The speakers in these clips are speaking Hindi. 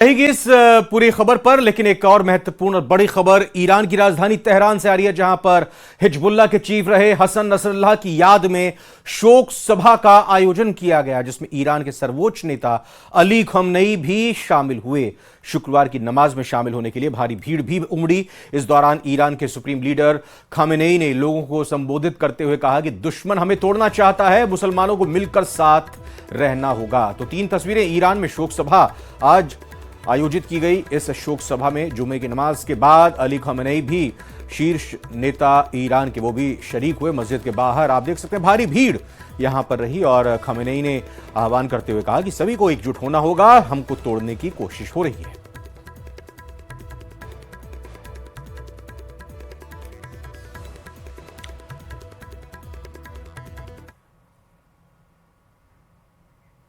रहेगी इस पूरी खबर पर, लेकिन एक और महत्वपूर्ण और बड़ी खबर ईरान की राजधानी तेहरान से आ रही है, जहां पर हिजबुल्लाह के चीफ रहे हसन नसरल्लाह की याद में शोक सभा का आयोजन किया गया, जिसमें ईरान के सर्वोच्च नेता अली खमेनी भी शामिल हुए। शुक्रवार की नमाज में शामिल होने के लिए भारी भीड़ भी उमड़ी। इस दौरान ईरान के सुप्रीम लीडर खमेनी ने लोगों को संबोधित करते हुए कहा कि दुश्मन हमें तोड़ना चाहता है, मुसलमानों को मिलकर साथ रहना होगा। तो 3 तस्वीरें ईरान में शोक सभा आज आयोजित की गई। इस शोक सभा में जुमे की नमाज के बाद अली खमेनी भी शीर्ष नेता ईरान के वो भी शरीक हुए। मस्जिद के बाहर आप देख सकते हैं भारी भीड़ यहां पर रही और खमेनी ने आह्वान करते हुए कहा कि सभी को एकजुट होना होगा, हमको तोड़ने की कोशिश हो रही है।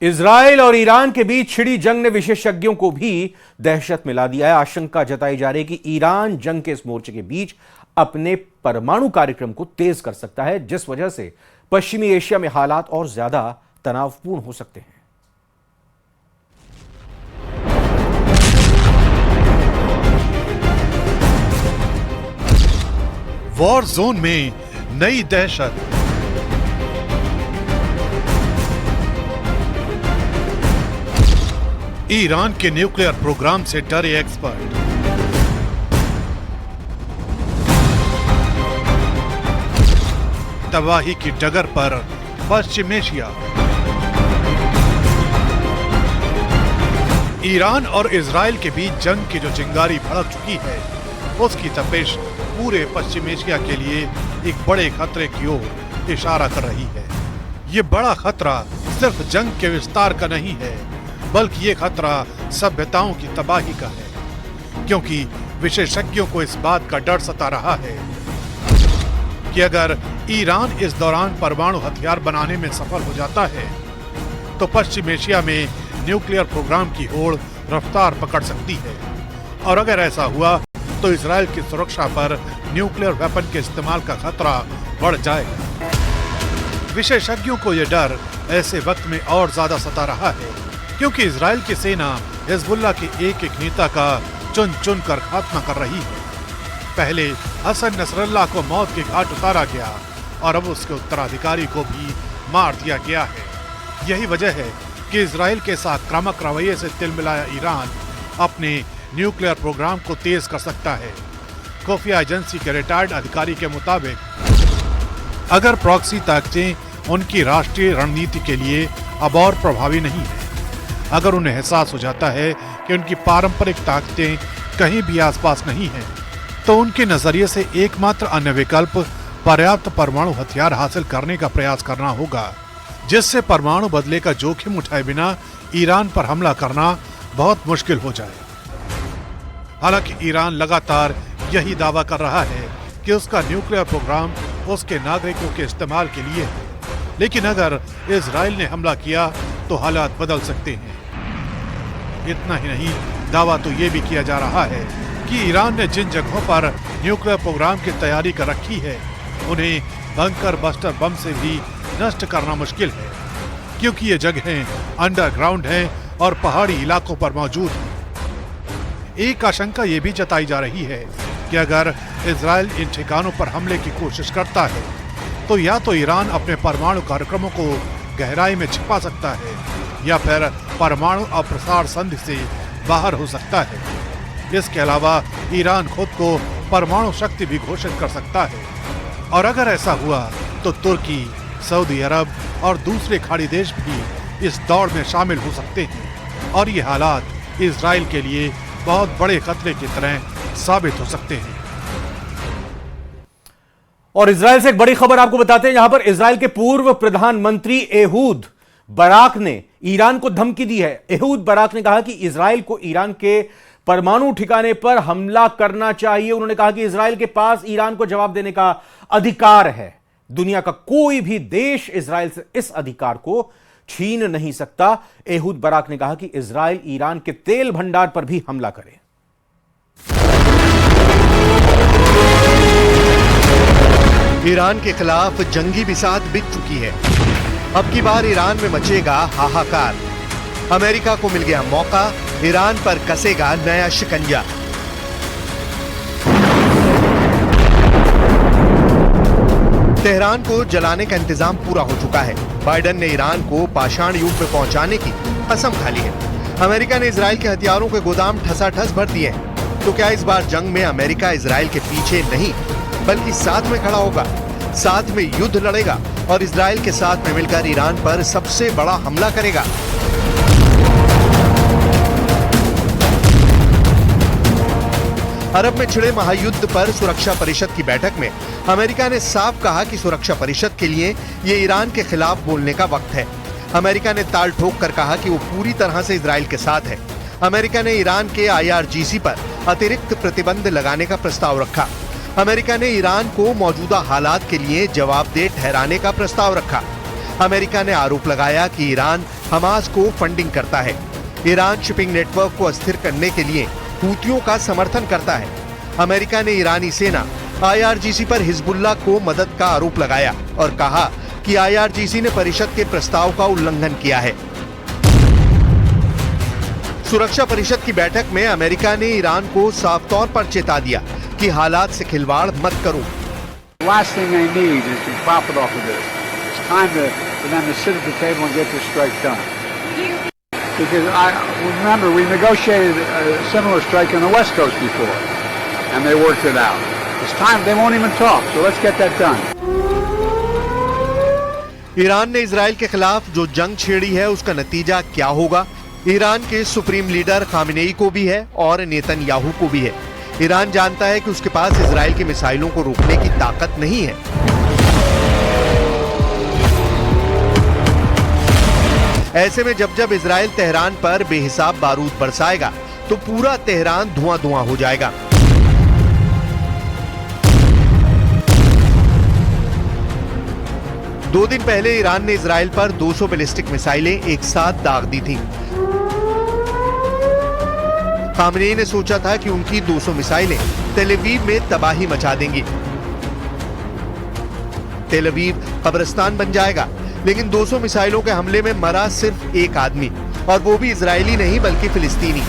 इजराइल और ईरान के बीच छिड़ी जंग ने विशेषज्ञों को भी दहशत में ला दिया है। आशंका जताई जा रही है कि ईरान जंग के इस मोर्चे के बीच अपने परमाणु कार्यक्रम को तेज कर सकता है, जिस वजह से पश्चिमी एशिया में हालात और ज्यादा तनावपूर्ण हो सकते हैं। वॉर जोन में नई दहशत। ईरान के न्यूक्लियर प्रोग्राम से डरे एक्सपर्ट। तबाही की डगर पर पश्चिम एशिया। ईरान और इजराइल के बीच जंग की जो चिंगारी भड़क चुकी है, उसकी तपिश पूरे पश्चिम एशिया के लिए एक बड़े खतरे की ओर इशारा कर रही है। ये बड़ा खतरा सिर्फ जंग के विस्तार का नहीं है, बल्कि ये खतरा सभ्यताओं की तबाही का है, क्योंकि विशेषज्ञों को इस बात का डर सता रहा है कि अगर ईरान इस दौरान परमाणु हथियार बनाने में सफल हो जाता है तो पश्चिम एशिया में न्यूक्लियर प्रोग्राम की होड़ रफ्तार पकड़ सकती है, और अगर ऐसा हुआ तो इजराइल की सुरक्षा पर न्यूक्लियर वेपन के इस्तेमाल का खतरा बढ़ जाएगा। विशेषज्ञों को यह डर ऐसे वक्त में और ज्यादा सता रहा है, क्योंकि इजराइल की सेना हिजबुल्लाह के एक एक नेता का चुन चुन कर खात्मा कर रही है। पहले हसन नसरल्लाह को मौत के घाट उतारा गया और अब उसके उत्तराधिकारी को भी मार दिया गया है। यही वजह है कि इजराइल के साथ आक्रामक रवैये से तिलमिलाया ईरान अपने न्यूक्लियर प्रोग्राम को तेज कर सकता है। खुफिया एजेंसी के रिटायर्ड अधिकारी के मुताबिक अगर प्रॉक्सी ताकतें उनकी राष्ट्रीय रणनीति के लिए अब और प्रभावी नहीं है, अगर उन्हें एहसास हो जाता है कि उनकी पारंपरिक ताकतें कहीं भी आसपास नहीं हैं, तो उनके नजरिए से एकमात्र अन्य विकल्प पर्याप्त परमाणु हथियार हासिल करने का प्रयास करना होगा, जिससे परमाणु बदले का जोखिम उठाए बिना ईरान पर हमला करना बहुत मुश्किल हो जाए। हालांकि ईरान लगातार यही दावा कर रहा है कि उसका न्यूक्लियर प्रोग्राम उसके नागरिकों के इस्तेमाल के लिए है, लेकिन अगर इजराइल ने हमला किया तो हालात बदल सकते हैं। इतना ही नहीं, दावा तो ये भी किया जा रहा है कि ईरान ने जिन जगहों पर न्यूक्लियर प्रोग्राम की तैयारी कर रखी है, उन्हें बंकर बस्टर बम से भी नष्ट करना मुश्किल है, क्योंकि ये जगहें अंडरग्राउंड हैं और पहाड़ी इलाकों पर मौजूद हैं। एक आशंका ये भी जताई जा रही है कि अगर इजराइल इन ठिकानों पर हमले की कोशिश करता है तो या तो ईरान अपने परमाणु कार्यक्रमों को गहराई में छिपा सकता है, या फिर परमाणु अप्रसार संधि से बाहर हो सकता है। इसके अलावा ईरान खुद को परमाणु शक्ति भी घोषित कर सकता है, और अगर ऐसा हुआ तो तुर्की, सऊदी अरब और दूसरे खाड़ी देश भी इस दौड़ में शामिल हो सकते हैं, और ये हालात इजराइल के लिए बहुत बड़े खतरे की तरह साबित हो सकते हैं। और इजराइल से एक बड़ी खबर आपको बताते हैं, यहां पर इजराइल के पूर्व प्रधानमंत्री एहूद बराक ने ईरान को धमकी दी है। एहूद बराक ने कहा कि इजराइल को ईरान के परमाणु ठिकाने पर हमला करना चाहिए। उन्होंने कहा कि इजराइल के पास ईरान को जवाब देने का अधिकार है। दुनिया का कोई भी देश इजराइल से इस अधिकार को छीन नहीं सकता। एहूद बराक ने कहा कि इजराइल ईरान के तेल भंडार पर भी हमला करे। ईरान के खिलाफ जंगी बिसात बीत चुकी है। अब की बार ईरान में मचेगा हाहाकार। अमेरिका को मिल गया मौका ईरान पर कसेगा नया शिकंजा। तेहरान को जलाने का इंतजाम पूरा हो चुका है। बाइडेन ने ईरान को पाषाण युग में पहुंचाने की कसम खा ली है। अमेरिका ने इजराइल के हथियारों के गोदाम ठसाठस भर दिए हैं। तो क्या इस बार जंग में अमेरिका इजराइल के पीछे नहीं बल्कि साथ में खड़ा होगा, साथ में युद्ध लड़ेगा और इजराइल के साथ में मिलकर ईरान पर सबसे बड़ा हमला करेगा? अरब में छिड़े महायुद्ध पर सुरक्षा परिषद की बैठक में अमेरिका ने साफ कहा कि सुरक्षा परिषद के लिए ये ईरान के खिलाफ बोलने का वक्त है। अमेरिका ने ताल ठोक कर कहा कि वो पूरी तरह से इजराइल के साथ है। अमेरिका ने ईरान के IRGC पर अतिरिक्त प्रतिबंध लगाने का प्रस्ताव रखा। अमेरिका ने ईरान को मौजूदा हालात के लिए जवाबदेह ठहराने का प्रस्ताव रखा। अमेरिका ने आरोप लगाया कि ईरान हमास को फंडिंग करता है। ईरान शिपिंग नेटवर्क को अस्थिर करने के लिए हूतियों का समर्थन करता है। अमेरिका ने ईरानी सेना IRGC पर हिजबुल्लाह को मदद का आरोप लगाया और कहा कि IRGC ने परिषद के प्रस्ताव का उल्लंघन किया है। सुरक्षा परिषद की बैठक में अमेरिका ने ईरान को साफ तौर पर चेता दिया कि हालात से खिलवाड़ मत करो। Last thing they need is to profit off of this. It's time for them to sit at the table and get this strike done. Because remember, we negotiated a similar strike on the West Coast before, and they worked it out. It's time. They won't even talk, so let's get that done. Iran ने इजराइल के खिलाफ जो जंग छेड़ी है उसका नतीजा क्या होगा? ईरान के सुप्रीम लीडर खामेनेई को भी है और नेतन्याहू को भी है। ईरान जानता है कि उसके पास इजराइल की मिसाइलों को रोकने की ताकत नहीं है। ऐसे में जब जब इजराइल तेहरान पर बेहिसाब बारूद बरसाएगा तो पूरा तेहरान धुआं धुआं हो जाएगा। दो दिन पहले ईरान ने इजराइल पर 200 बैलिस्टिक मिसाइलें एक साथ दाग दी थीं। खामेनेई ने सोचा था कि उनकी 200 मिसाइलें तेल अवीव में तबाही मचा देंगी। तेल अवीव कब्रिस्तान बन जाएगा, लेकिन 200 मिसाइलों के हमले में मरा सिर्फ एक आदमी, और वो भी इजरायली नहीं बल्कि फिलिस्तीनी।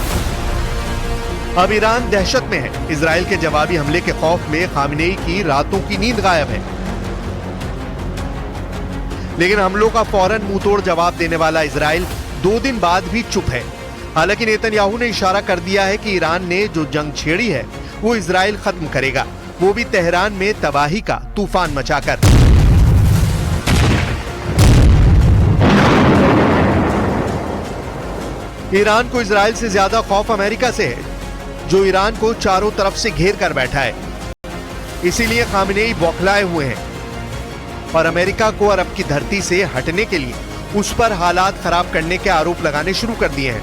अब ईरान दहशत में है। इजराइल के जवाबी हमले के खौफ में खामेनेई की रातों की नींद गायब है। लेकिन हमलों का फौरन मुंहतोड़ जवाब देने वाला इजराइल 2 दिन बाद भी चुप है। हालांकि नेतन्याहू ने इशारा कर दिया है कि ईरान ने जो जंग छेड़ी है वो इजराइल खत्म करेगा, वो भी तेहरान में तबाही का तूफान मचाकर। ईरान को इजराइल से ज्यादा खौफ अमेरिका से है, जो ईरान को चारों तरफ से घेर कर बैठा है। इसीलिए खामेनेई बौखलाए हुए हैं और अमेरिका को अरब की धरती से हटने के लिए उस पर हालात खराब करने के आरोप लगाने शुरू कर दिए हैं।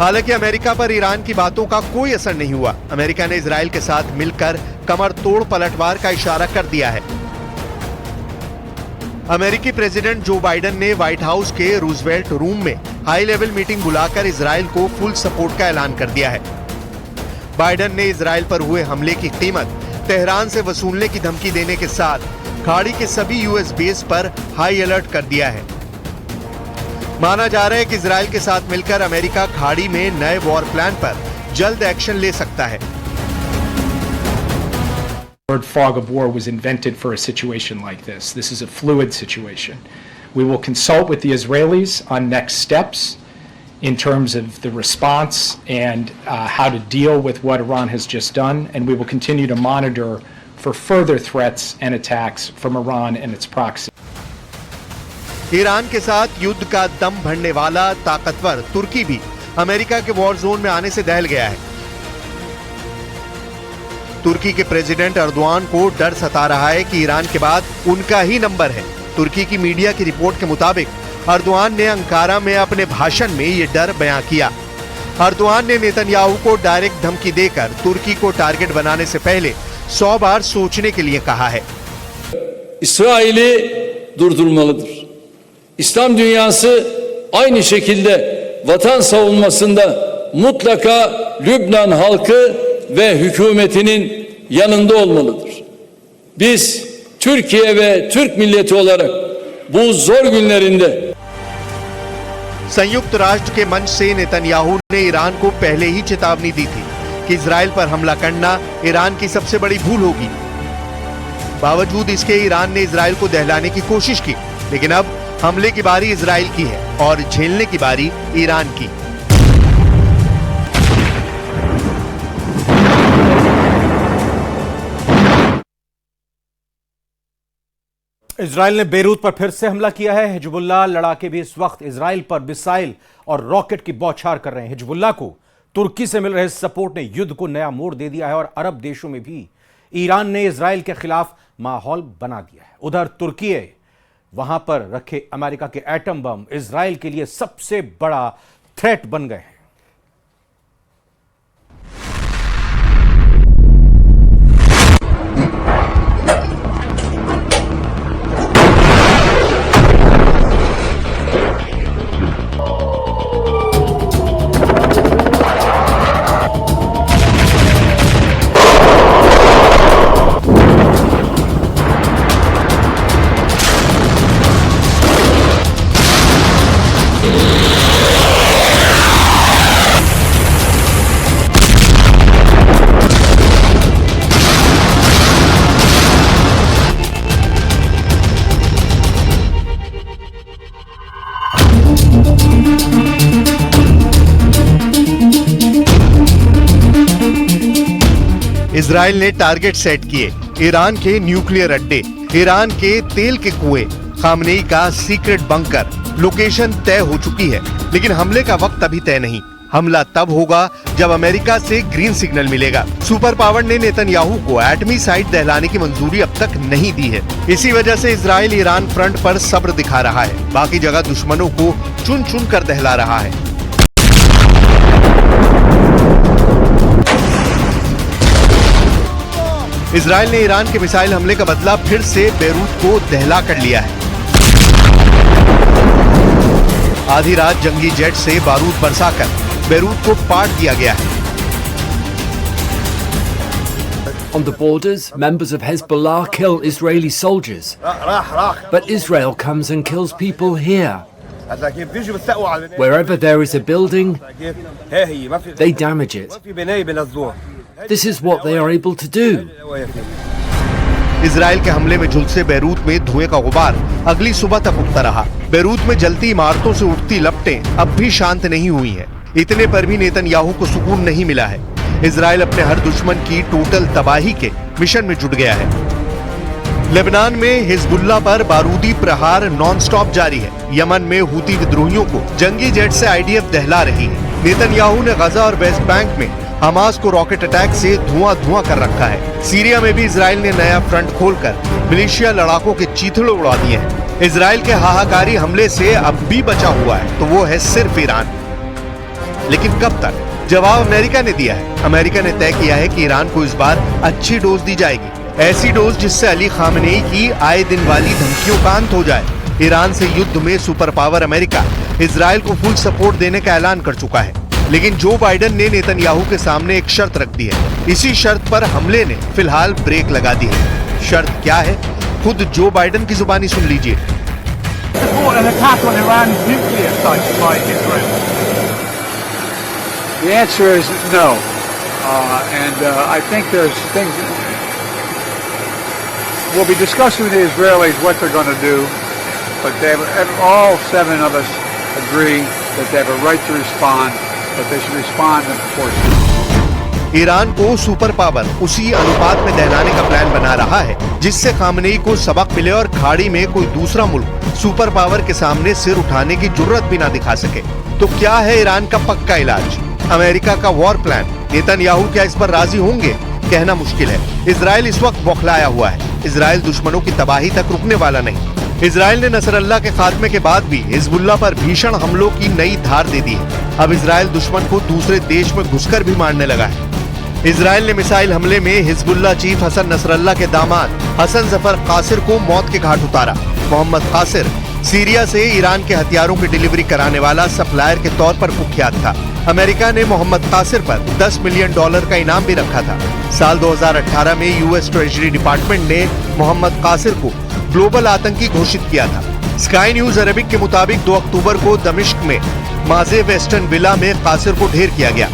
हालांकि अमेरिका पर ईरान की बातों का कोई असर नहीं हुआ। अमेरिका ने इजराइल के साथ मिलकर कमर तोड़ पलटवार का इशारा कर दिया है। अमेरिकी प्रेसिडेंट जो बाइडेन ने व्हाइट हाउस के रूजवेल्ट रूम में हाई लेवल मीटिंग बुलाकर इजराइल को फुल सपोर्ट का ऐलान कर दिया है। बाइडेन ने इजराइल पर हुए हमले की कीमत तेहरान से वसूलने की धमकी देने के साथ खाड़ी के सभी यूएस बेस पर हाई अलर्ट कर दिया है। माना जा रहा है कि इजराइल के साथ मिलकर अमेरिका खाड़ी में नए वॉर प्लान पर जल्द एक्शन ले सकता है। The word fog of war was invented for a situation like this. This is a fluid situation. We will consult with the Israelis on next steps in terms of the response and how to deal with what Iran has just done, and we will continue to monitor for further threats and attacks from Iran and its proxies. Iran के साथ युद्ध का दम भरने वाला ताकतवर तुर्की भी अमेरिका के वॉर जोन में आने से दहल गया है। तुर्की के प्रेसिडेंट अर्दोआन को डर सता रहा है कि ईरान के बाद उनका ही नंबर है। तुर्की की मीडिया की रिपोर्ट के मुताबिक अर्दोआन ने अंकारा में अपने भाषण में ये डर बयां किया। अर्दोआन ने नेतन्याहू को डायरेक्ट धमकी देकर तुर्की को टारगेट बनाने से पहले 100 बार सोचने के लिए कहा है। İsrail'i durdurmalıdır. İslam dünyası aynı şekilde vatan savunmasında mutlaka Lübnan halkı ve hükümetinin yanında olmalıdır. Biz Türkiye ve Türk milleti olarak bu zor günlerinde संयुक्त राष्ट्र के मंच से नेतन्याहू ने ईरान को पहले ही चेतावनी दी थी कि इजराइल पर हमला करना ईरान की सबसे बड़ी भूल होगी। बावजूद इसके ईरान ने इजराइल को दहलाने की कोशिश की, लेकिन अब हमले की बारी इजराइल की है और झेलने की बारी ईरान की। इजराइल ने बेरूत पर फिर से हमला किया है। हिजबुल्लाह लड़ाके भी इस वक्त इजराइल पर मिसाइल और रॉकेट की बौछार कर रहे हैं। हिजबुल्लाह को तुर्की से मिल रहे सपोर्ट ने युद्ध को नया मोड़ दे दिया है और अरब देशों में भी ईरान ने इजराइल के खिलाफ माहौल बना दिया है। उधर तुर्की वहां पर रखे अमेरिका के एटम बम इजराइल के लिए सबसे बड़ा थ्रेट बन गए हैं। इजराइल ने टारगेट सेट किए, ईरान के न्यूक्लियर अड्डे, ईरान के तेल के कुएं, खामनेई का सीक्रेट बंकर। लोकेशन तय हो चुकी है, लेकिन हमले का वक्त अभी तय नहीं। हमला तब होगा जब अमेरिका से ग्रीन सिग्नल मिलेगा। सुपर पावर ने नेतन्याहू को एटमी साइट दहलाने की मंजूरी अब तक नहीं दी है। इसी वजह से इजराइल ईरान फ्रंट पर सब्र दिखा रहा है, बाकी जगह दुश्मनों को चुन चुन कर दहला रहा है। इजराइल ने ईरान के मिसाइल हमले का बदला फिर से बेरूत को दहला कर लिया है। आधी रात जंगी जेट से बारूद बरसाकर बेरूत को पाट दिया गया है। On the borders, members of Hezbollah kill Israeli soldiers. But Israel comes and kills people here. Wherever there is a building, they damage it. This is what they are able to do. Israel के हमले में झुलसे बेरूत में धुएं का गुबार अगली सुबह तक उठता रहा। बेरूत में जलती इमारतों से उठती लपटें अब भी शांत नहीं हुई हैं। इतने पर भी नेतन्याहू को सुकून नहीं मिला है। इजराइल अपने हर दुश्मन की टोटल तबाही के मिशन में जुट गया है। लेबनान में हिजबुल्लाह पर बारूदी प्रहार नॉनस्टॉप जारी है। यमन में हूती विद्रोहियों को जंगी जेट से आईडीएफ दहला रही है। नेतन्याहू ने गजा और वेस्ट बैंक में हमास को रॉकेट अटैक से धुआं कर रखा है। सीरिया में भी इजराइल ने नया फ्रंट खोलकर मिलिशिया लड़ाकों के चीथड़े उड़ा दिए हैं। इजराइल के हाहाकारी हमले से अब भी बचा हुआ है तो वो है सिर्फ ईरान। लेकिन कब तक? जवाब अमेरिका ने दिया है। अमेरिका ने तय किया है कि ईरान को इस बार अच्छी डोज दी जाएगी, ऐसी डोज जिससे अली खामनेई की आए दिन वाली धमकियों का अंत हो जाए। ईरान से युद्ध में सुपर पावर अमेरिका इजराइल को फुल सपोर्ट देने का ऐलान कर चुका है, लेकिन जो बाइडेन ने नेतन्याहू के सामने एक शर्त रख दी है। इसी शर्त पर हमले ने फिलहाल ब्रेक लगा दी है। शर्त क्या है, खुद जो बाइडेन की जुबानी सुन लीजिए। The answer is no, and I think there's things we'll be discussing with the Israelis what they're going to do, but all 7 of us agree that they have a right to respond, but they should respond in proportion. Iran को सुपर पावर उसी अनुपात में दहलाने का प्लान बना रहा है जिससे खामनेई को सबक मिले और खाड़ी में कोई दूसरा मुल्क सुपर पावर के सामने सिर उठाने की जुर्रत भी ना दिखा सके। तो क्या है ईरान का पक्का इलाज? अमेरिका का वॉर प्लान। नेतन्याहू क्या इस पर राजी होंगे? कहना मुश्किल है। इजराइल इस वक्त बौखलाया हुआ है। इजराइल दुश्मनों की तबाही तक रुकने वाला नहीं। इजराइल ने नसरल्लाह के खात्मे के बाद भी हिजबुल्लाह पर भीषण हमलों की नई धार दे दी है। अब इजराइल दुश्मन को दूसरे देश में घुसकर भी मारने लगा है। इजराइल ने मिसाइल हमले में हिजबुल्लाह चीफ हसन नसरल्लाह के दामाद हसन जफर कासिर को मौत के घाट उतारा। मोहम्मद कासिर सीरिया से ईरान के हथियारों की डिलीवरी कराने वाला सप्लायर के तौर पर कुख्यात था। अमेरिका ने मोहम्मद कासिर पर $10 मिलियन का इनाम भी रखा था। साल 2018 में यूएस ट्रेजरी डिपार्टमेंट ने मोहम्मद कासिर को ग्लोबल आतंकी घोषित किया था। स्काई न्यूज अरबिक के मुताबिक 2 अक्टूबर को दमिश्क में माजे वेस्टर्न विला में कासिर को ढेर किया गया।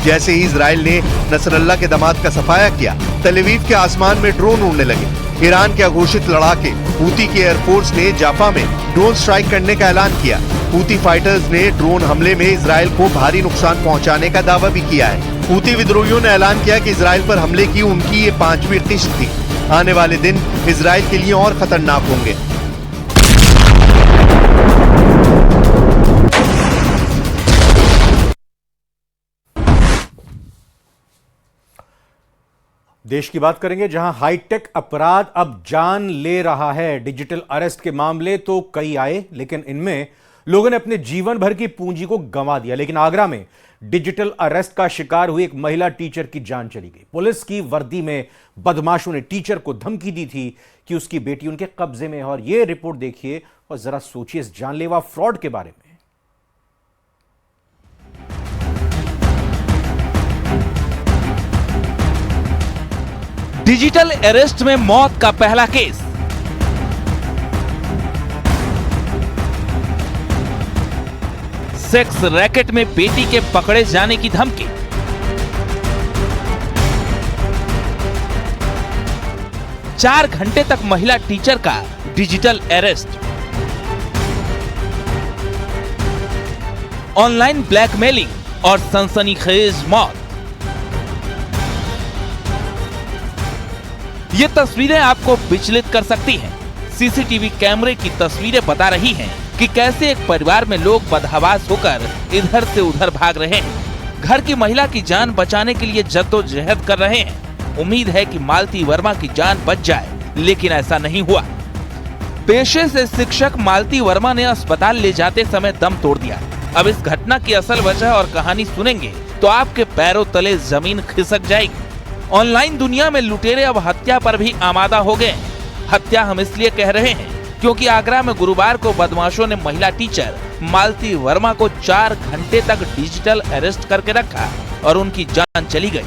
जैसे ही इजराइल ने नसरल्ला के दामाद का सफाया किया, तल अवीव के आसमान में ड्रोन उड़ने लगे। ईरान के अघोषित लड़ाके हूती की एयरफोर्स ने जाफा में ड्रोन स्ट्राइक करने का ऐलान किया। हूती फाइटर्स ने ड्रोन हमले में इजराइल को भारी नुकसान पहुंचाने का दावा भी किया है। हूती विद्रोहियों ने ऐलान किया कि इजराइल पर हमले की उनकी ये 5वीं किश्त थी। आने वाले दिन इजराइल के लिए और खतरनाक होंगे। देश की बात करेंगे जहां हाईटेक अपराध अब जान ले रहा है। डिजिटल अरेस्ट के मामले तो कई आए, लेकिन इनमें लोगों ने अपने जीवन भर की पूंजी को गंवा दिया। लेकिन आगरा में डिजिटल अरेस्ट का शिकार हुई एक महिला टीचर की जान चली गई। पुलिस की वर्दी में बदमाशों ने टीचर को धमकी दी थी कि उसकी बेटी उनके कब्जे में है। और यह रिपोर्ट देखिए और जरा सोचिए इस जानलेवा फ्रॉड के बारे में। डिजिटल अरेस्ट में मौत का पहला केस। सेक्स रैकेट में बेटी के पकड़े जाने की धमकी। चार घंटे तक महिला टीचर का डिजिटल अरेस्ट। ऑनलाइन ब्लैकमेलिंग और सनसनीखेज मौत। ये तस्वीरें आपको विचलित कर सकती हैं। सीसीटीवी कैमरे की तस्वीरें बता रही हैं कि कैसे एक परिवार में लोग बदहवास होकर इधर से उधर भाग रहे हैं। घर की महिला की जान बचाने के लिए जद्दोजहद कर रहे हैं। उम्मीद है कि मालती वर्मा की जान बच जाए, लेकिन ऐसा नहीं हुआ। पेशे से शिक्षक मालती वर्मा ने अस्पताल ले जाते समय दम तोड़ दिया। अब इस घटना की असल वजह और कहानी सुनेंगे तो आपके पैरों तले जमीन खिसक जाएगी। ऑनलाइन दुनिया में लुटेरे अब हत्या पर भी आमादा हो गए। हत्या हम इसलिए कह रहे हैं क्योंकि आगरा में गुरुवार को बदमाशों ने महिला टीचर मालती वर्मा को 4 घंटे तक डिजिटल अरेस्ट करके रखा और उनकी जान चली गई।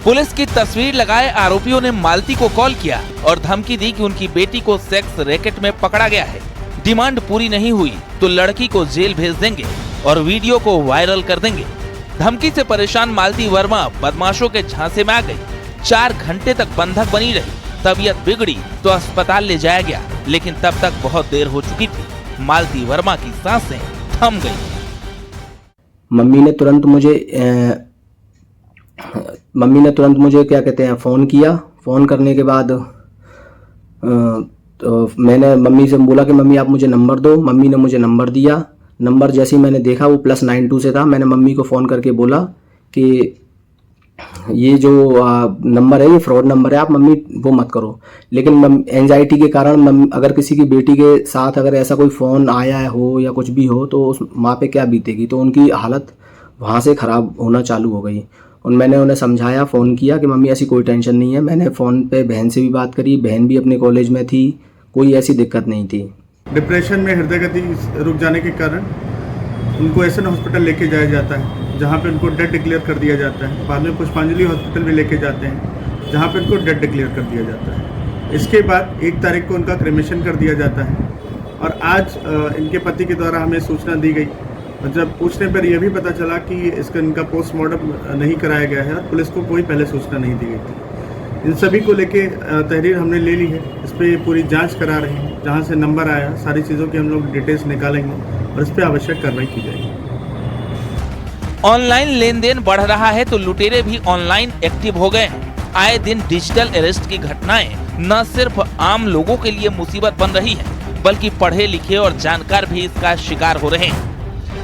पुलिस की तस्वीर लगाए आरोपियों ने मालती को कॉल किया और धमकी दी कि उनकी बेटी को सेक्स रैकेट में पकड़ा गया है। डिमांड पूरी नहीं हुई तो लड़की को जेल भेज देंगे और वीडियो को वायरल कर देंगे। धमकी से परेशान मालती वर्मा बदमाशों के झांसे में आ गई। 4 घंटे तक बंधक बनी रही। तबीयत बिगड़ी तो अस्पताल ले जाया गया, लेकिन तब तक बहुत देर हो चुकी थी। मालती वर्मा की सांसें थम गई। मम्मी ने तुरंत मुझे क्या कहते हैं फ़ोन किया। फ़ोन करने के बाद तो मैंने मम्मी से बोला कि मम्मी आप मुझे नंबर दो। मम्मी ने मुझे नंबर दिया। नंबर जैसे ही मैंने देखा वो +92 से था। मैंने मम्मी को फ़ोन करके बोला कि ये जो नंबर है ये फ्रॉड नंबर है, आप मम्मी वो मत करो। लेकिन एंजाइटी के कारण अगर किसी की बेटी के साथ अगर ऐसा कोई फ़ोन आया हो या कुछ भी हो तो उस माँ पे क्या बीतेगी, तो उनकी हालत वहाँ से ख़राब होना चालू हो गई। और मैंने उन्हें समझाया, फ़ोन किया कि मम्मी ऐसी कोई टेंशन नहीं है। मैंने फ़ोन पे बहन से भी बात करी, बहन भी अपने कॉलेज में थी, कोई ऐसी दिक्कत नहीं थी। डिप्रेशन में हृदय गति रुक जाने के कारण उनको एसएन हॉस्पिटल लेके जाया जाता है, जहाँ पे उनको डेड डिक्लेयर कर दिया जाता है। बाद में पुष्पांजलि हॉस्पिटल में लेके जाते हैं, जहाँ पे उनको डेड डिक्लेयर कर दिया जाता है। इसके बाद 1 तारीख को उनका क्रेमेशन कर दिया जाता है। और आज इनके पति के द्वारा हमें सूचना दी गई और जब पूछने पर यह भी पता चला कि इनका पोस्टमार्टम नहीं कराया गया है और पुलिस को कोई पहले सूचना नहीं दी गई थी। इन सभी को लेके तहरीर हमने ले ली है। इस पर पूरी जांच करा रहे हैं। जहां से नंबर आया सारी चीज़ों की हम लोग डिटेल्स निकालेंगे और इस पर आवश्यक कार्रवाई की जाएगी। ऑनलाइन लेन देन बढ़ रहा है तो लुटेरे भी ऑनलाइन एक्टिव हो गए हैं। आए दिन डिजिटल अरेस्ट की घटनाएं न सिर्फ आम लोगों के लिए मुसीबत बन रही है, बल्कि पढ़े लिखे और जानकार भी इसका शिकार हो रहे हैं।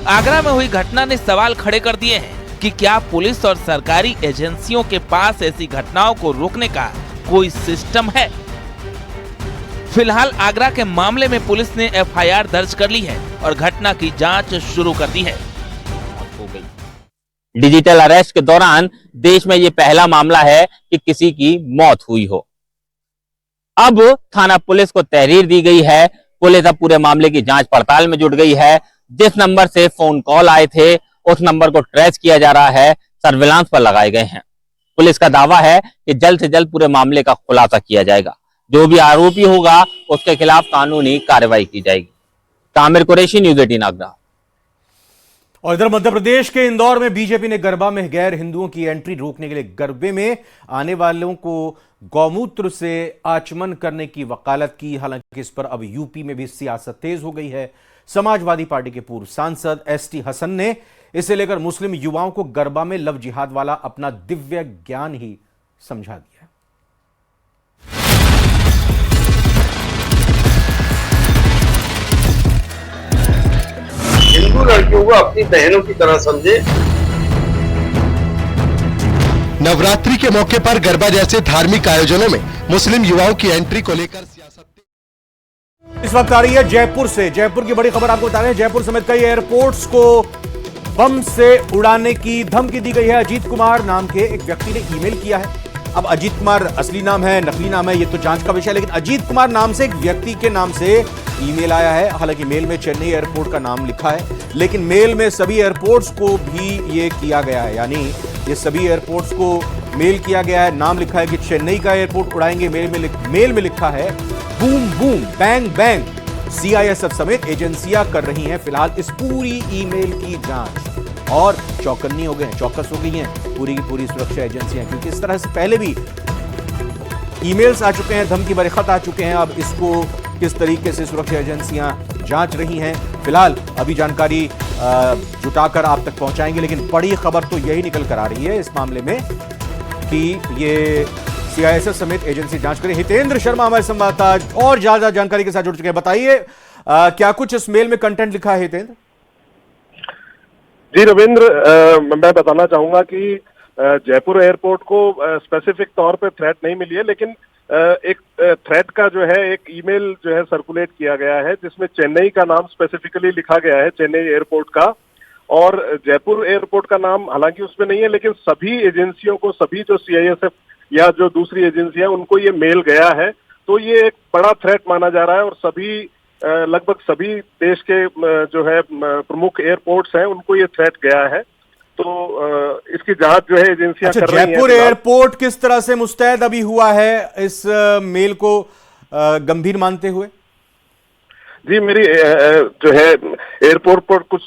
आगरा में हुई घटना ने सवाल खड़े कर दिए हैं कि क्या पुलिस और सरकारी एजेंसियों के पास ऐसी घटनाओं को रोकने का कोई सिस्टम है। फिलहाल आगरा के मामले में पुलिस ने एफआईआर दर्ज कर ली है और घटना की जांच शुरू कर दी है। डिजिटल अरेस्ट के दौरान देश में यह पहला मामला है कि किसी की मौत हुई हो। अब थाना पुलिस को तहरीर दी गई है। पुलिस अब पूरे मामले की जांच पड़ताल में जुट गई है। जिस नंबर से फोन कॉल आए थे उस नंबर को ट्रेस किया जा रहा है, सर्विलांस पर लगाए गए हैं। पुलिस का दावा है कि जल्द से जल्द पूरे मामले का खुलासा किया जाएगा। जो भी आरोपी होगा उसके खिलाफ कानूनी कार्रवाई की जाएगी। Tamir Qureshi, news 18 Agra. और इधर मध्य प्रदेश के इंदौर में बीजेपी ने गरबा में गैर हिंदुओं की एंट्री रोकने के लिए गरबे में आने वालों को गौमूत्र से आचमन करने की वकालत की। हालांकि इस पर अब यूपी में भी सियासत तेज हो गई है। समाजवादी पार्टी के पूर्व सांसद एसटी हसन ने इसे लेकर मुस्लिम युवाओं को गरबा में लव जिहाद वाला अपना दिव्य ज्ञान ही समझा दिया। हिंदू लड़कियों को अपनी बहनों की तरह समझे। नवरात्रि के मौके पर गरबा जैसे धार्मिक आयोजनों में मुस्लिम युवाओं की एंट्री को लेकर सियासत इस वक्त आ रही है जयपुर से। जयपुर की बड़ी खबर आपको बता रहे हैं। जयपुर समेत कई एयरपोर्ट्स को बम से उड़ाने की धमकी दी गई है। अजीत कुमार नाम के एक व्यक्ति ने ईमेल किया है। अब अजीत कुमार असली नाम है, नकली नाम है, ये तो जांच का विषय है, लेकिन अजीत कुमार नाम से एक व्यक्ति के नाम से ईमेल आया है। हालांकि मेल में चेन्नई एयरपोर्ट का नाम लिखा है, लेकिन मेल में सभी एयरपोर्ट्स को भी ये किया गया है, यानी ये सभी एयरपोर्ट्स को मेल किया गया है। नाम लिखा है कि चेन्नई का एयरपोर्ट उड़ाएंगे। मेल में लिखा है boom boom bang bang. CISF समेत एजेंसियां कर रही हैं फिलहाल इस पूरी ईमेल की जांच और चौकन्नी हो गए हैं, चौकस हो गई हैं पूरी की पूरी सुरक्षा एजेंसियां, क्योंकि इस तरह से पहले भी ईमेल्स आ चुके हैं, धमकी भरे खत आ चुके हैं। अब इसको किस तरीके से सुरक्षा एजेंसियां जांच रही हैं, फिलहाल अभी जानकारी जुटाकर आप तक पहुंचाएंगे। लेकिन बड़ी खबर तो यही निकल कर आ रही है इस मामले में कि ये सीआईएसएफ समेत एजेंसी जांच करे। हितेंद्र शर्मा हमारे संवाददाता और ज्यादा जानकारी के साथ जुड़ चुके हैं। बताइए क्या कुछ इस मेल में कंटेंट लिखा है हितेंद्र? जी रविंद्र, मैं बताना चाहूंगा कि जयपुर एयरपोर्ट को स्पेसिफिक तौर पे थ्रेट नहीं मिली है, लेकिन एक थ्रेट का जो है एक ईमेल जो है सर्कुलेट किया गया है जिसमें चेन्नई का नाम स्पेसिफिकली लिखा गया है, चेन्नई एयरपोर्ट का, और जयपुर एयरपोर्ट का नाम हालांकि उसमें नहीं है, लेकिन सभी एजेंसियों को, सभी जो सीआईएसएफ या जो दूसरी एजेंसियां, उनको ये मेल गया है। तो ये एक बड़ा थ्रेट माना जा रहा है और सभी लगभग सभी देश के जो है प्रमुख एयरपोर्ट्स हैं उनको ये थ्रेट गया है। तो इसकी जांच जो है एजेंसियां कर रही हैं। जयपुर एयरपोर्ट किस तरह से मुस्तैद अभी हुआ है इस मेल को गंभीर मानते हुए? जी, मेरी जो है एयरपोर्ट पर कुछ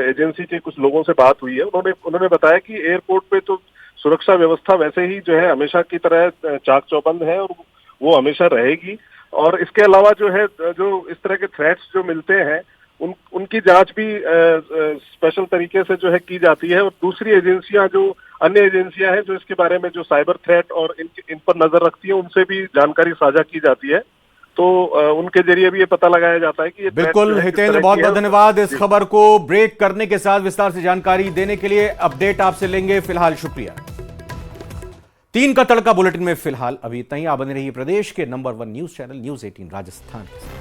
एजेंसी के कुछ लोगों से बात हुई है। उन्होंने बताया कि एयरपोर्ट पे तो सुरक्षा व्यवस्था वैसे ही जो है हमेशा की तरह चाक चौबंद है और वो हमेशा रहेगी। और इसके अलावा जो है जो इस तरह के थ्रेट्स जो मिलते हैं उनकी जांच भी स्पेशल तरीके से जो है की जाती है। और दूसरी एजेंसियां, जो अन्य एजेंसियां हैं जो इसके बारे में जो साइबर थ्रेट और इन पर नजर रखती हैं, उनसे भी जानकारी साझा की जाती है। तो उनके जरिए भी ये पता लगाया जाता है कि ये बिल्कुल। हितेंद्र, बहुत बहुत धन्यवाद इस खबर को ब्रेक करने के साथ विस्तार से जानकारी देने के लिए। अपडेट आपसे लेंगे, फिलहाल शुक्रिया। 3 का तड़का बुलेटिन में फिलहाल अभी इतना ही। आप बने रहिए प्रदेश के number 1 news channel news 18 Rajasthan के साथ।